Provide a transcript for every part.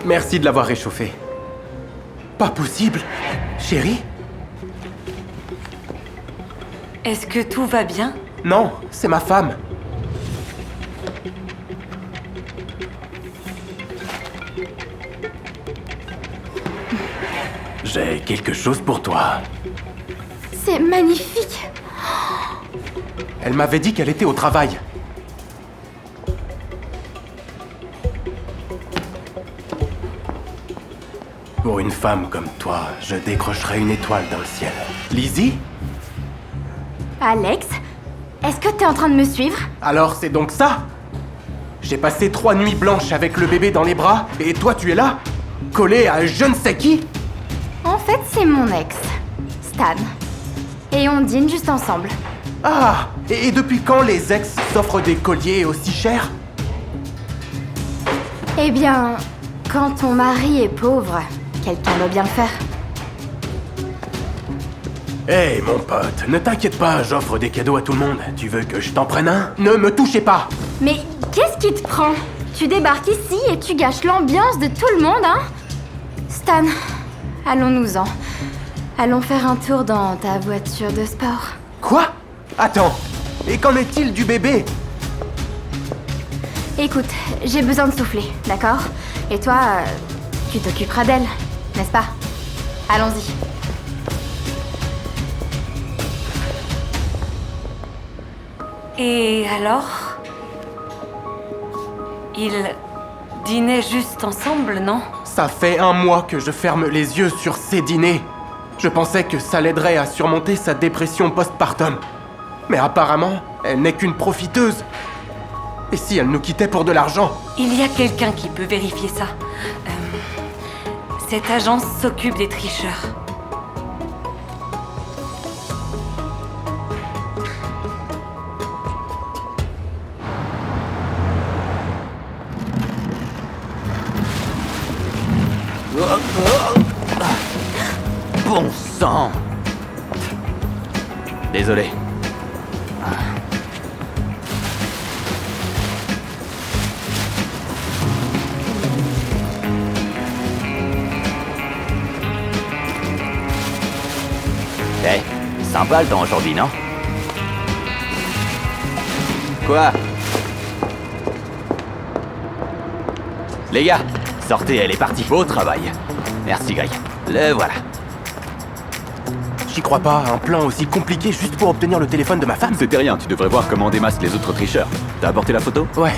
Merci de l'avoir réchauffé. Pas possible. Chérie? Est-ce que tout va bien? Non, c'est ma femme. J'ai quelque chose pour toi. C'est magnifique. Elle m'avait dit qu'elle était au travail. Pour une femme comme toi, je décrocherai une étoile dans le ciel. Lizzie? Alex, est-ce que t'es en train de me suivre? Alors c'est donc ça? J'ai passé 3 nuits blanches avec le bébé dans les bras, et toi tu es là? Collé à je ne sais qui? En fait, c'est mon ex, Stan. Et on dîne juste ensemble. Ah! Et depuis quand les ex s'offrent des colliers aussi chers? Eh bien, quand ton mari est pauvre, quelqu'un doit bien le faire. Hé mon pote, ne t'inquiète pas, j'offre des cadeaux à tout le monde. Tu veux que je t'en prenne un? Ne me touchez pas! Mais qu'est-ce qui te prend? Tu débarques ici et tu gâches l'ambiance de tout le monde, hein? Stan, allons-nous-en. Allons faire un tour dans ta voiture de sport. Quoi? Attends, et qu'en est-il du bébé? Écoute, j'ai besoin de souffler, d'accord? Et toi, tu t'occuperas d'elle, n'est-ce pas? Allons-y. Et alors? Ils dînaient juste ensemble, non? Ça fait 1 mois que je ferme les yeux sur ces dîners. Je pensais que ça l'aiderait à surmonter sa dépression postpartum. Mais apparemment, elle n'est qu'une profiteuse. Et si elle nous quittait pour de l'argent? Il y a quelqu'un qui peut vérifier ça. Cette agence s'occupe des tricheurs. Bon sang! Désolé. Eh, sympa le temps aujourd'hui, non? Quoi? Les gars, sortez, elle est partie. Beau travail. Merci, Greg. Le voilà. J'y crois pas, un plan aussi compliqué juste pour obtenir le téléphone de ma femme? C'était rien, tu devrais voir comment on démasque les autres tricheurs. T'as apporté la photo? Ouais.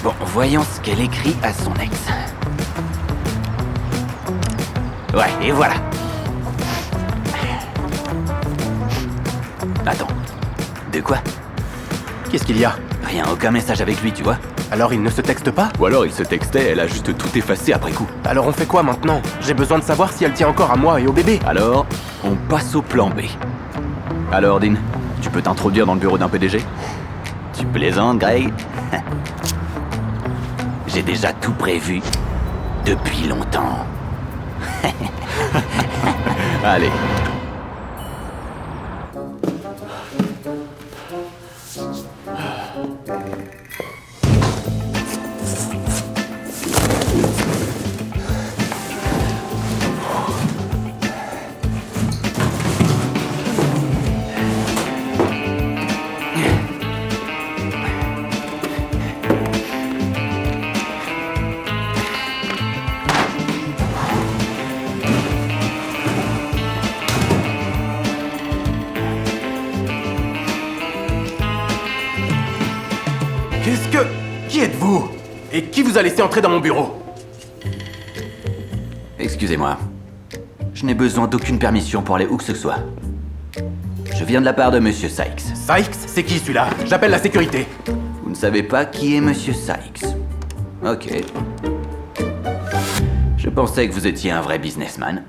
Bon, voyons ce qu'elle écrit à son ex. Ouais, et voilà. Attends. De quoi? Qu'est-ce qu'il y a? Rien, aucun message avec lui, tu vois? Alors il ne se texte pas? Ou alors il se textait, elle a juste tout effacé après coup. Alors on fait quoi maintenant? J'ai besoin de savoir si elle tient encore à moi et au bébé. Alors, on passe au plan B. Alors, Dean, tu peux t'introduire dans le bureau d'un PDG? Tu plaisantes, Greg? J'ai déjà tout prévu depuis longtemps. Allez. Qui êtes-vous? Et qui vous a laissé entrer dans mon bureau? Excusez-moi. Je n'ai besoin d'aucune permission pour aller où que ce soit. Je viens de la part de Monsieur Sykes. Sykes? C'est qui celui-là? J'appelle la sécurité. Vous ne savez pas qui est Monsieur Sykes? Ok. Je pensais que vous étiez un vrai businessman.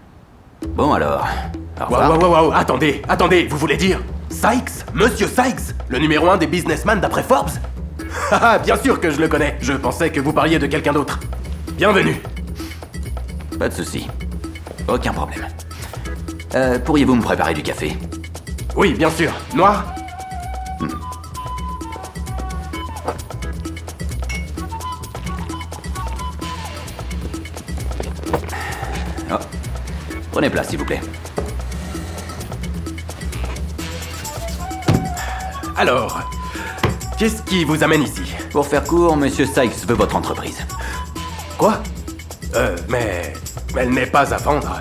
Bon alors, au revoir. Waouh, attendez, vous voulez dire Sykes? Monsieur Sykes? Le numéro 1 des businessmen d'après Forbes? Haha, bien sûr que je le connais. Je pensais que vous parliez de quelqu'un d'autre. Bienvenue. Pas de souci. Aucun problème. Pourriez-vous me préparer du café? Oui, bien sûr. Noir? Prenez place, s'il vous plaît. Alors, qu'est-ce qui vous amène ici? Pour faire court, Monsieur Sykes veut votre entreprise. Quoi? Mais elle n'est pas à vendre.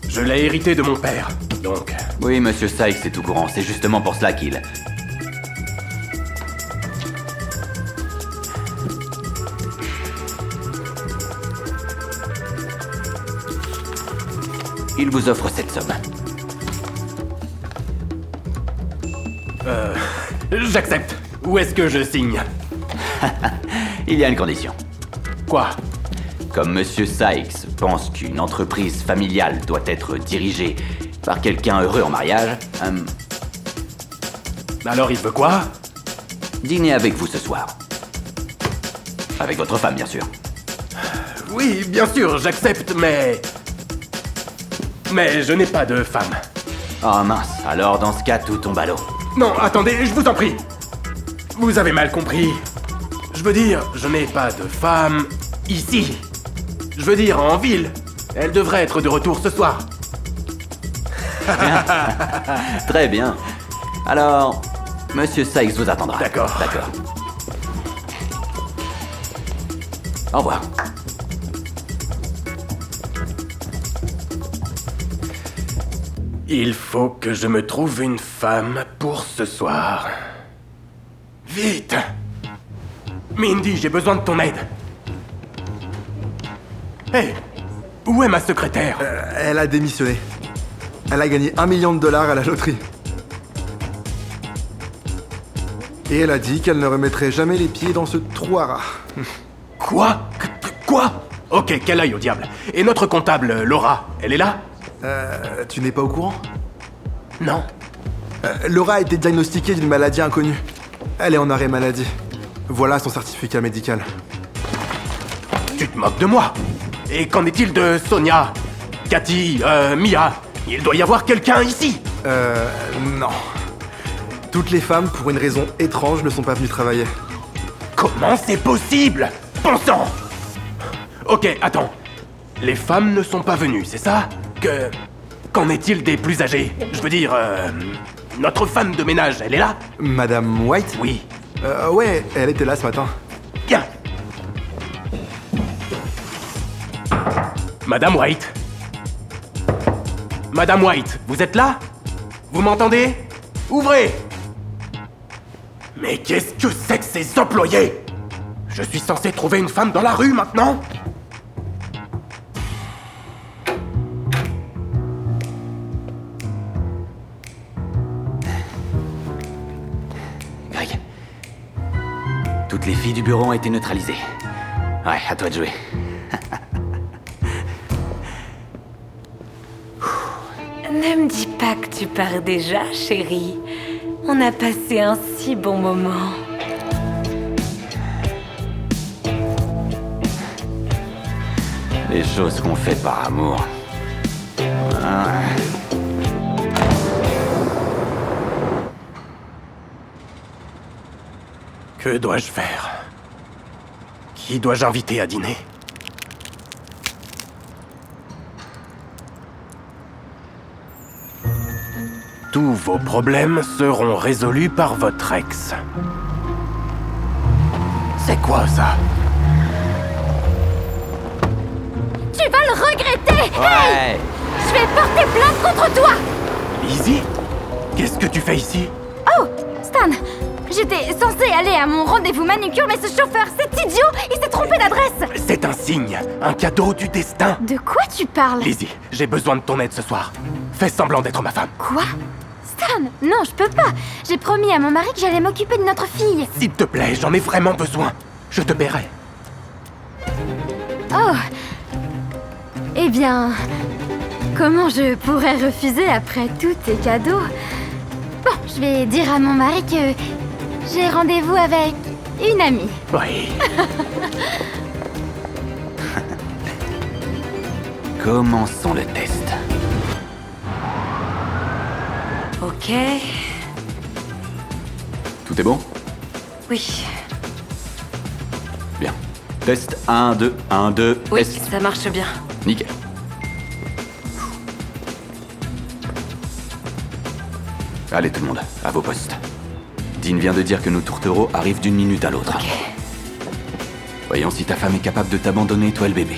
Je l'ai héritée de mon père, donc... Oui, Monsieur Sykes est au courant. C'est justement pour cela qu'il... Il vous offre cette somme. J'accepte. Où est-ce que je signe? Il y a une condition. Quoi? Comme Monsieur Sykes pense qu'une entreprise familiale doit être dirigée par quelqu'un heureux en mariage, Alors il veut quoi? dîner avec vous ce soir. Avec votre femme, bien sûr. Oui, bien sûr, j'accepte, mais... Mais je n'ai pas de femme. Oh mince, alors dans ce cas, tout tombe à l'eau. Non, attendez, je vous en prie. Vous avez mal compris. Je veux dire, je n'ai pas de femme ici. Je veux dire, en ville. Elle devrait être de retour ce soir. Très bien. Alors, Monsieur Sykes vous attendra. D'accord. D'accord. Au revoir. Il faut que je me trouve une femme pour ce soir. Vite! Mindy, j'ai besoin de ton aide. Hé! Où est ma secrétaire? Elle a démissionné. Elle a gagné $1 million à la loterie. Et elle a dit qu'elle ne remettrait jamais les pieds dans ce trou à rats. Quoi? Quoi? Ok, qu'elle aille au diable. Et notre comptable, Laura, elle est là? Tu n'es pas au courant? Non. Laura a été diagnostiquée d'une maladie inconnue. Elle est en arrêt maladie. Voilà son certificat médical. Tu te moques de moi? Et qu'en est-il de Sonia? Cathy, Mia? Il doit y avoir quelqu'un ici! Non. Toutes les femmes, pour une raison étrange, ne sont pas venues travailler. Comment c'est possible? Bon sang! Ok, attends. Les femmes ne sont pas venues, c'est ça? Qu'en est-il des plus âgés? Je veux dire, notre femme de ménage, elle est là? Madame White? Oui. Ouais, elle était là ce matin. Bien. Madame White. Madame White, vous êtes là? Vous m'entendez? Ouvrez! Mais qu'est-ce que c'est que ces employés? Je suis censé trouver une femme dans la rue maintenant? Greg. Toutes les filles du bureau ont été neutralisées. Ouais, à toi de jouer. Ne me dis pas que tu pars déjà, chérie. On a passé un si bon moment. Les choses qu'on fait par amour. Ah. Que dois-je faire? Qui dois-je inviter à dîner? Tous vos problèmes seront résolus par votre ex. C'est quoi ça? Tu vas le regretter! Ouais. Je vais porter plainte contre toi! Lizzie? Qu'est-ce que tu fais ici? Oh, Stan, j'étais censée aller à mon rendez-vous manucure, mais ce chauffeur, cet idiot, il s'est trompé d'adresse! C'est un signe, un cadeau du destin. De quoi tu parles? Lizzie, j'ai besoin de ton aide ce soir. Fais semblant d'être ma femme. Quoi? Stan, non, je peux pas. J'ai promis à mon mari que j'allais m'occuper de notre fille. S'il te plaît, j'en ai vraiment besoin. Je te paierai. Oh. Eh bien, comment je pourrais refuser après tous tes cadeaux? Bon, je vais dire à mon mari que j'ai rendez-vous avec une amie. Oui. Commençons le test. Ok. Tout est bon? Oui. Bien. Test 1, 2, 1, 2. Oui, Test. ça marche bien. Nickel. Allez tout le monde, à vos postes. Dean vient de dire que nos tourtereaux arrivent d'une minute à l'autre. Ok. Voyons si ta femme est capable de t'abandonner, toi et le bébé.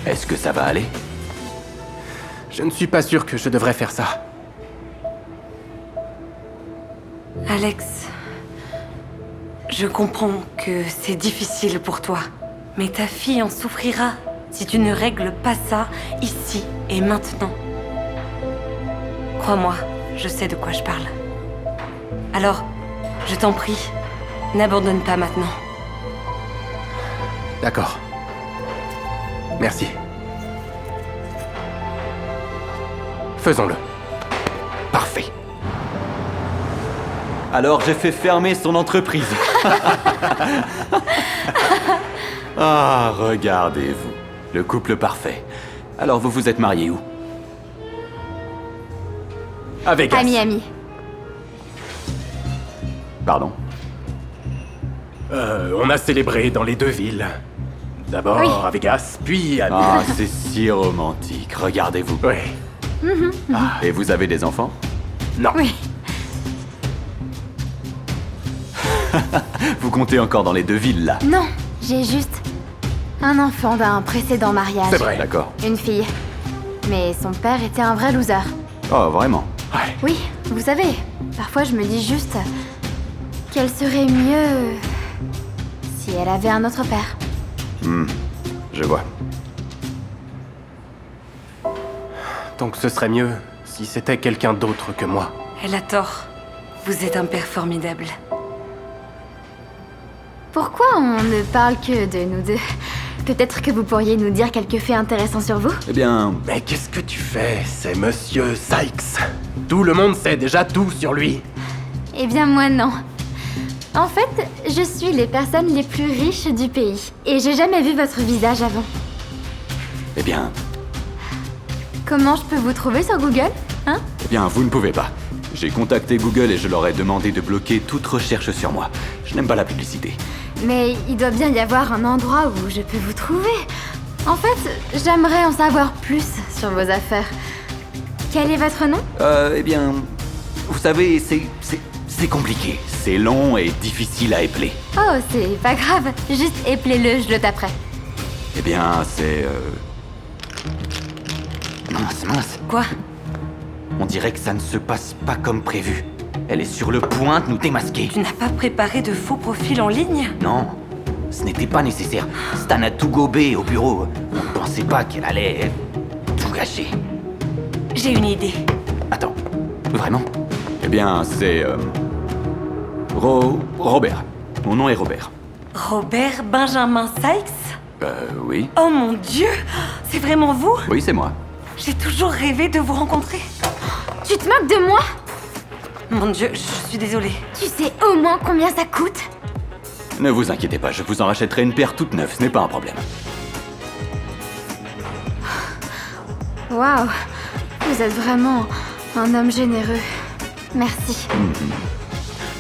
Est-ce que ça va aller? Je ne suis pas sûr que je devrais faire ça. Alex, je comprends que c'est difficile pour toi, mais ta fille en souffrira si tu ne règles pas ça ici et maintenant. Crois-moi, je sais de quoi je parle. Alors, je t'en prie, n'abandonne pas maintenant. D'accord. Merci. Faisons-le. Parfait. Alors j'ai fait fermer son entreprise. Ah, regardez-vous. Le couple parfait. Alors vous vous êtes mariés où? À Vegas. À Miami. Pardon? On a célébré dans les deux villes. D'abord Oui. à Vegas, puis à... Ah, c'est si romantique. Regardez-vous. Oui. Et vous avez des enfants? Non. Oui. Vous comptez encore dans les deux villes, là? Non, j'ai juste un enfant d'un précédent mariage. C'est vrai. D'accord. Une fille. Mais son père était un vrai loser. Oh, vraiment? Ouais. Oui, vous savez, parfois je me dis juste qu'elle serait mieux si elle avait un autre père. Je vois. Donc ce serait mieux si c'était quelqu'un d'autre que moi. Elle a tort. Vous êtes un père formidable. Pourquoi on ne parle que de nous deux? Peut-être que vous pourriez nous dire quelques faits intéressants sur vous? Eh bien, Mais qu'est-ce que tu fais? C'est Monsieur Sykes. Tout le monde sait déjà tout sur lui. Eh bien moi non. En fait, je suis les personnes les plus riches du pays. Et j'ai jamais vu votre visage avant. eh bien, Comment je peux vous trouver sur Google? Hein? eh bien, vous ne pouvez pas. J'ai contacté Google et je leur ai demandé de bloquer toute recherche sur moi. Je n'aime pas la publicité. Mais il doit bien y avoir un endroit où je peux vous trouver. En fait, j'aimerais en savoir plus sur vos affaires. Quel est votre nom? Eh bien, vous savez, c'est compliqué. C'est long et difficile à épeler. Oh, c'est pas grave. Juste éplez-le, je le taperai. Eh bien, c'est... Mince. Quoi? On dirait que ça ne se passe pas comme prévu. Elle est sur le point de nous démasquer. Tu n'as pas préparé de faux profils en ligne? Non, ce n'était pas nécessaire. Stan a tout gobé au bureau. On ne pensait pas qu'elle allait tout gâcher. J'ai une idée. Attends, vraiment? Eh bien, c'est... Robert. Mon nom est Robert. Robert Benjamin Sykes? Oui. Oh mon Dieu! C'est vraiment vous? Oui, c'est moi. J'ai toujours rêvé de vous rencontrer. Tu te moques de moi? Mon Dieu, je suis désolée. Tu sais au moins combien ça coûte? Ne vous inquiétez pas, je vous en rachèterai une paire toute neuve, ce n'est pas un problème. Waouh, vous êtes vraiment un homme généreux. Merci.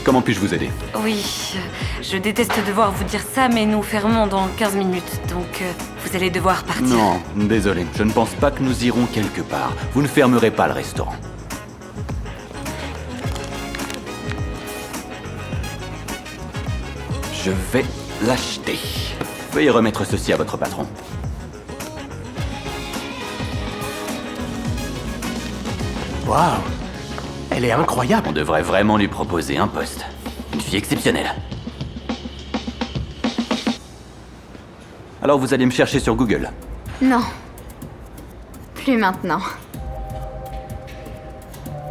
Comment puis-je vous aider? Oui, je déteste devoir vous dire ça, mais nous fermons dans 15 minutes, donc vous allez devoir partir. Non, désolé, je ne pense pas que nous irons quelque part. Vous ne fermerez pas le restaurant. Je vais l'acheter. Veuillez remettre ceci à votre patron. Waouh. Elle est incroyable. On devrait vraiment lui proposer un poste. Une fille exceptionnelle. Alors vous allez me chercher sur Google. Non. Plus maintenant.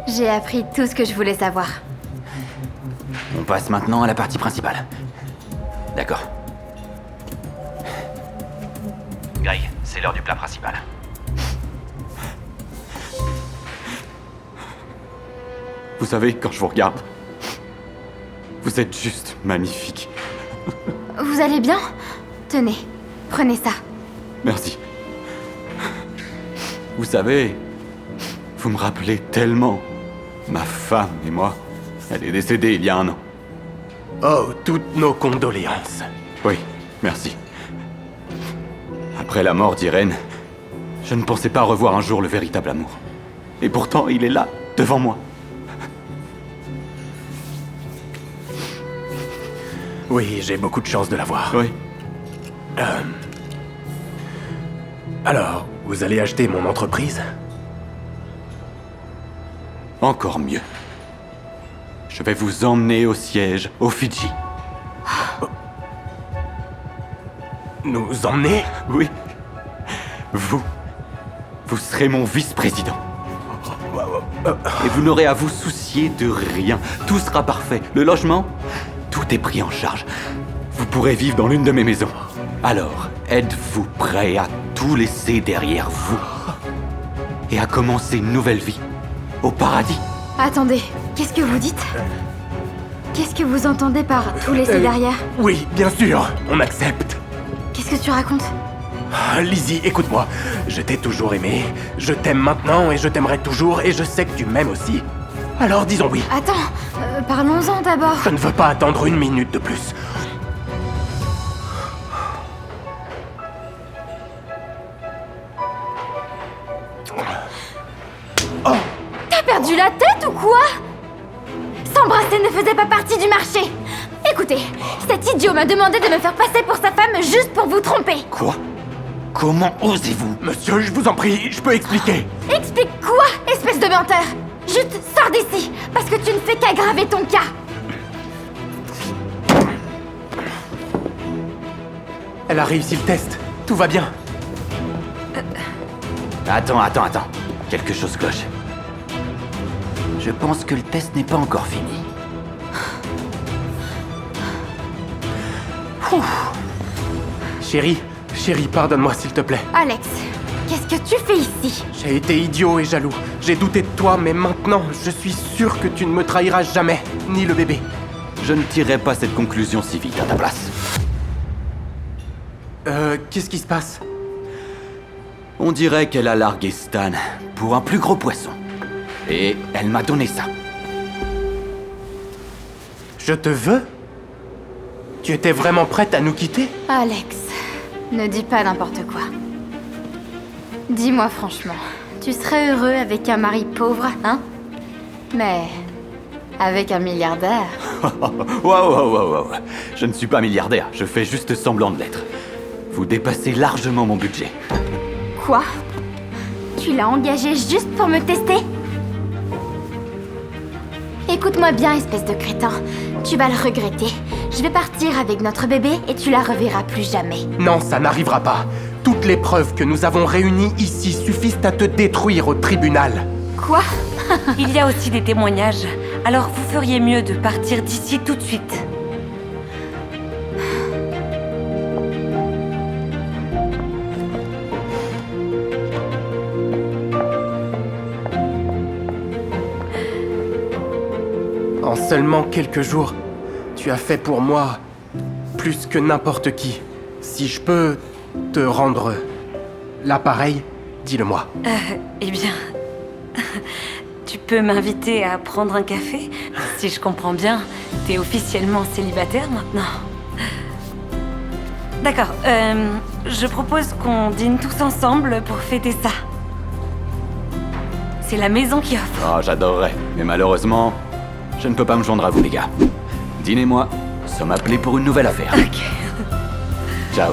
J'ai appris tout ce que je voulais savoir. On passe maintenant à la partie principale. D'accord. Greg, c'est l'heure du plat principal. Vous savez, quand je vous regarde, vous êtes juste magnifique. Vous allez bien? Tenez, prenez ça. Merci. Vous savez, vous me rappelez tellement. Ma femme et moi, elle est décédée il y a 1 an. Oh, toutes nos condoléances. Oui, merci. Après la mort d'Irène, je ne pensais pas revoir un jour le véritable amour. Et pourtant, il est là, devant moi. Oui, j'ai beaucoup de chance de l'avoir. Oui. Alors, vous allez acheter mon entreprise? Encore mieux. Je vais vous emmener au siège, aux Fidji. Nous emmener? Oui. Vous serez mon vice-président. Et vous n'aurez à vous soucier de rien. Tout sera parfait. Le logement, tout est pris en charge. Vous pourrez vivre dans l'une de mes maisons. Alors, êtes-vous prêt à tout laisser derrière vous et à commencer une nouvelle vie au paradis? Attendez, qu'est-ce que vous dites? Qu'est-ce que vous entendez par tout laisser derrière? Oui, bien sûr, on accepte. Qu'est-ce que tu racontes? Lizzie, écoute-moi. Je t'ai toujours aimé, je t'aime maintenant et je t'aimerai toujours et je sais que tu m'aimes aussi. Alors disons oui. Attends, parlons-en d'abord. Je ne veux pas attendre une minute de plus. T'as perdu la tête ou quoi? S'embrasser ne faisait pas partie du marché. Écoutez, cet idiot m'a demandé de me faire passer pour sa femme juste pour vous tromper. Quoi? Comment osez-vous? Monsieur, je vous en prie, je peux expliquer. Explique quoi, espèce de menteur? Juste sors d'ici, parce que tu ne fais qu'aggraver ton cas. Elle a réussi le test, tout va bien. Attends. Quelque chose cloche. Je pense que le test n'est pas encore fini. Chérie, pardonne-moi s'il te plaît. Alex, qu'est-ce que tu fais ici? J'ai été idiot et jaloux. J'ai douté de toi, mais maintenant, je suis sûr que tu ne me trahiras jamais, ni le bébé. Je ne tirerai pas cette conclusion si vite à ta place. Qu'est-ce qui se passe? On dirait qu'elle a largué Stan pour un plus gros poisson. Et elle m'a donné ça. Je te veux? Tu étais vraiment prête à nous quitter? Alex, ne dis pas n'importe quoi. Dis-moi franchement, tu serais heureux avec un mari pauvre, hein? Mais avec un milliardaire? Wow. Je ne suis pas milliardaire, je fais juste semblant de l'être. Vous dépassez largement mon budget. Quoi? Tu l'as engagé juste pour me tester? Écoute-moi bien, espèce de crétin. Tu vas le regretter. Je vais partir avec notre bébé et tu la reverras plus jamais. Non, ça n'arrivera pas. Toutes les preuves que nous avons réunies ici suffisent à te détruire au tribunal. Quoi? Il y a aussi des témoignages. Alors vous feriez mieux de partir d'ici tout de suite. En seulement quelques jours, tu as fait pour moi plus que n'importe qui. Si je peux te rendre l'appareil, dis-le-moi. Eh bien... Tu peux m'inviter à prendre un café? Si je comprends bien, t'es officiellement célibataire maintenant. D'accord, je propose qu'on dîne tous ensemble pour fêter ça. C'est la maison qui offre. Ah, j'adorerais. Mais malheureusement, je ne peux pas me joindre à vous, les gars. Dean et moi sommes appelés pour une nouvelle affaire. Ok. Ciao.